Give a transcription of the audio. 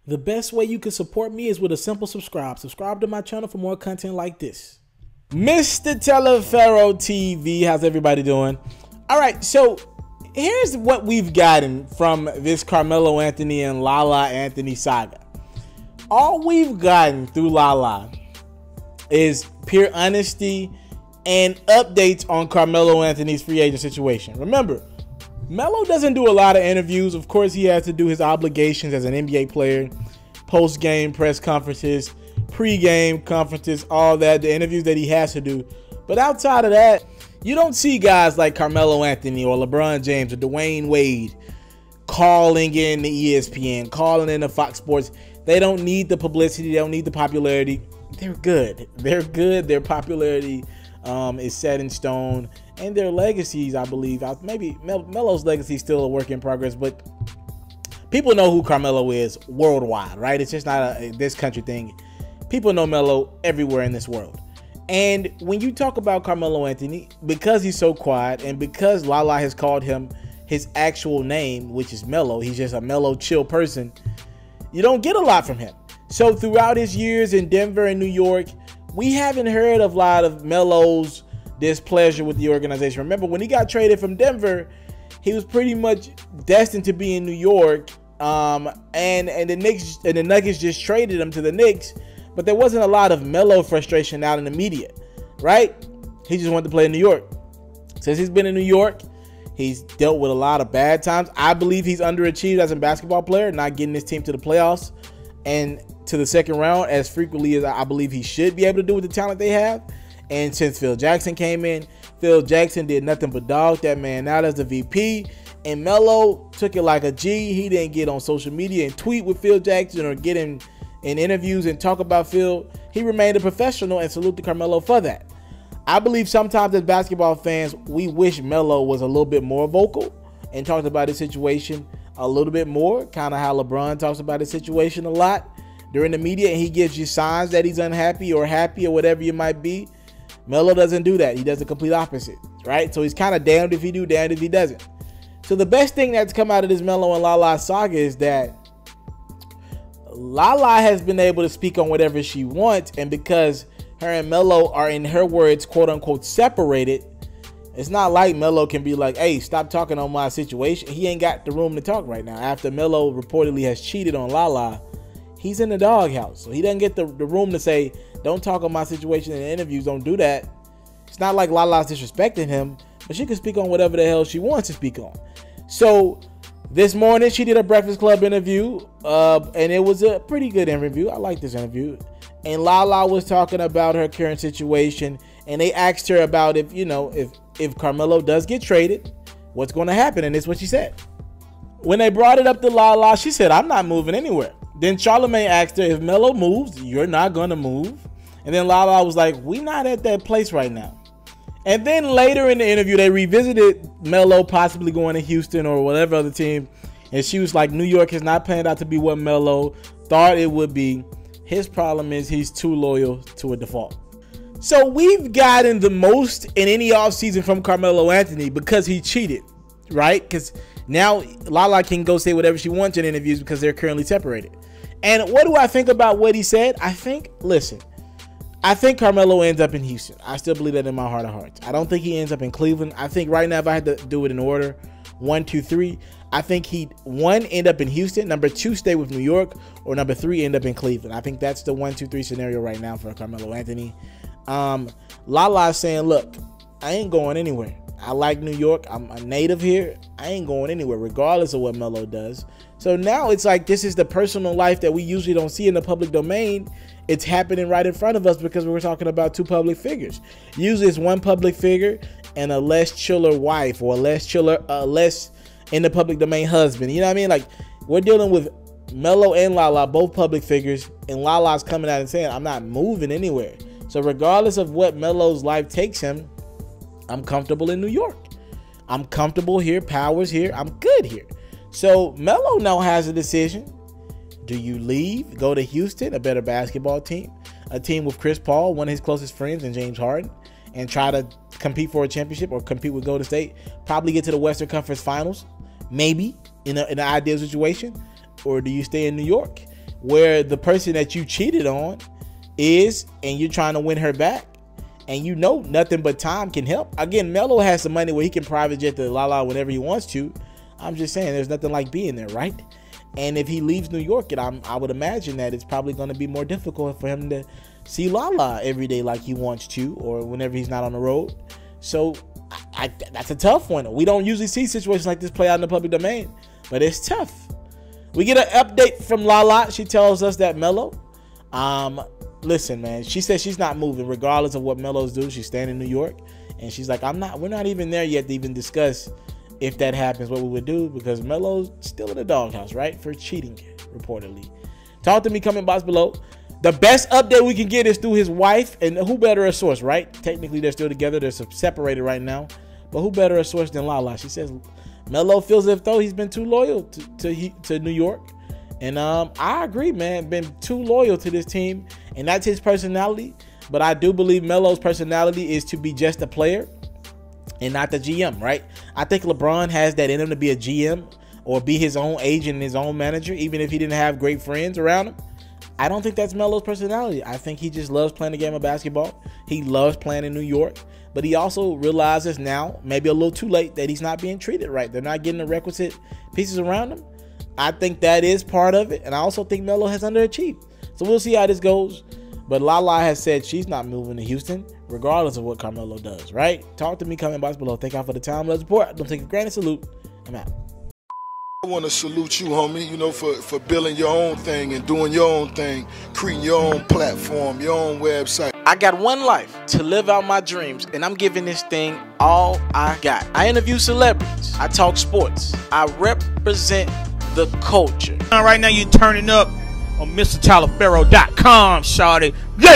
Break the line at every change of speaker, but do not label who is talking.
The best way you can support me is with a simple subscribe. Subscribe to my channel for more content like this. Mr. TALIAFERRO TV, how's everybody doing? All right, so here's what we've gotten from this Carmelo Anthony and Lala Anthony saga. All we've gotten through Lala is pure honesty and updates on Carmelo Anthony's free agent situation. Remember, Melo doesn't do a lot of interviews. Of course, he has to do his obligations as an NBA player, post-game press conferences, pre-game conferences, all that, the interviews that he has to do. But outside of that, you don't see guys like Carmelo Anthony or LeBron James or Dwayne Wade calling in the ESPN, calling in the Fox Sports. They don't need the publicity. They don't need the popularity. They're good. They're good. Their popularity is set in stone. And their legacies, I believe, maybe Melo's legacy is still a work in progress, but people know who Carmelo is worldwide, right? It's just not a this country thing. People know Melo everywhere in this world. And when you talk about Carmelo Anthony, because he's so quiet and because Lala has called him his actual name, which is Melo, he's just a mellow, chill person, you don't get a lot from him. So throughout his years in Denver and New York, we haven't heard of a lot of Melo's displeasure with the organization. Remember, when he got traded from Denver, he was pretty much destined to be in New York, and the Knicks and the Nuggets just traded him to the Knicks, but there wasn't a lot of Melo frustration out in the media, right? He just wanted to play in New York. Since he's been in New York, he's dealt with a lot of bad times. I believe he's underachieved as a basketball player, not getting his team to the playoffs and to the second round as frequently as I believe he should be able to do with the talent they have. And since Phil Jackson came in, Phil Jackson did nothing but dog that man out as the VP. And Melo took it like a G. He didn't get on social media and tweet with Phil Jackson or get in interviews and talk about Phil. He remained a professional, and salute to Carmelo for that. I believe sometimes as basketball fans, we wish Melo was a little bit more vocal and talked about his situation a little bit more, kind of how LeBron talks about his situation a lot during the media, and he gives you signs that he's unhappy or happy or whatever you might be. Melo doesn't do that. He does the complete opposite, right? So he's kind of damned if he do, damned if he doesn't. So the best thing that's come out of this Melo and Lala saga is that Lala has been able to speak on whatever she wants, and because her and Melo are, in her words, quote unquote, separated, it's not like Melo can be like, hey, stop talking on my situation. He ain't got the room to talk right now. After Melo reportedly has cheated on Lala, he's in the doghouse. So he doesn't get the room to say, don't talk on my situation in interviews. Don't do that. It's not like Lala's disrespecting him, but she can speak on whatever the hell she wants to speak on. So this morning she did a Breakfast Club interview, and it was a pretty good interview. I like this interview. And Lala was talking about her current situation, and they asked her about if Carmelo does get traded, what's going to happen, and this is what she said. When they brought it up to Lala, she said, I'm not moving anywhere. Then Charlamagne asked her, if Melo moves, you're not going to move? And then Lala was like, we not at that place right now. And then later in the interview, they revisited Melo possibly going to Houston or whatever other team. And she was like, New York has not panned out to be what Melo thought it would be. His problem is he's too loyal to a default. So we've gotten the most in any offseason from Carmelo Anthony because he cheated, right? Because now Lala can go say whatever she wants in interviews because they're currently separated. And what do I think about what he said? I think Carmelo ends up in Houston. I still believe that in my heart of hearts. I don't think he ends up in Cleveland. I think right now, if I had to do it in order, 1, 2, 3, I think he'd, 1, end up in Houston, number 2, stay with New York, or number 3, end up in Cleveland. I think that's the 1, 2, 3 scenario right now for Carmelo Anthony. Lala is saying, look, I ain't going anywhere. I like New York. I'm a native here. I ain't going anywhere, regardless of what Melo does. So now it's like this is the personal life that we usually don't see in the public domain. It's happening right in front of us because we're talking about 2 public figures. Usually it's one public figure and a less chiller wife, or a less in the public domain husband. You know what I mean? Like, we're dealing with Melo and Lala, both public figures, and Lala's coming out and saying, I'm not moving anywhere. So regardless of what Melo's life takes him, I'm comfortable in New York. I'm comfortable here. Power's here. I'm good here. So Melo now has a decision. Do you leave, go to Houston, a better basketball team, a team with Chris Paul, one of his closest friends, and James Harden, and try to compete for a championship or compete with Golden State, probably get to the Western Conference Finals, maybe in an ideal situation? Or do you stay in New York where the person that you cheated on is, and you're trying to win her back, and you know nothing but time can help. Again, Melo has some money where he can private jet to Lala whenever he wants to. I'm just saying, there's nothing like being there, right? And if he leaves New York, I would imagine that it's probably going to be more difficult for him to see Lala every day like he wants to, or whenever he's not on the road. So that's a tough one. We don't usually see situations like this play out in the public domain, but it's tough. We get an update from Lala. She tells us that Melo, listen, man, she says she's not moving regardless of what Melo's do. She's staying in New York, and she's like, we're not even there yet to even discuss if that happens, what we would do, because Melo's still in the doghouse, right, for cheating, reportedly. Talk to me, comment box below. The best update we can get is through his wife, and who better a source, right? Technically, they're still together. They're separated right now, but who better a source than Lala? She says Melo feels as though he's been too loyal to New York, and I agree, man. Been too loyal to this team, and that's his personality. But I do believe Melo's personality is to be just a player and not the GM, right? I think LeBron has that in him to be a GM or be his own agent and his own manager, even if he didn't have great friends around him. I don't think that's Melo's personality. I think he just loves playing the game of basketball. He loves playing in New York, but he also realizes now, maybe a little too late, that he's not being treated right. They're not getting the requisite pieces around him. I think that is part of it, and I also think Melo has underachieved. So we'll see how this goes. But Lala has said she's not moving to Houston, regardless of what Carmelo does, right? Talk to me, comment box below. Thank y'all for the time. Let's support. Don't take it for granted. Salute. I'm out.
I want to salute you, homie, you know, for building your own thing and doing your own thing, creating your own platform, your own website.
I got one life to live out my dreams, and I'm giving this thing all I got. I interview celebrities. I talk sports. I represent the culture.
Right now, you're turning up on itsmrtaliaferro.com, shawty. Yeah.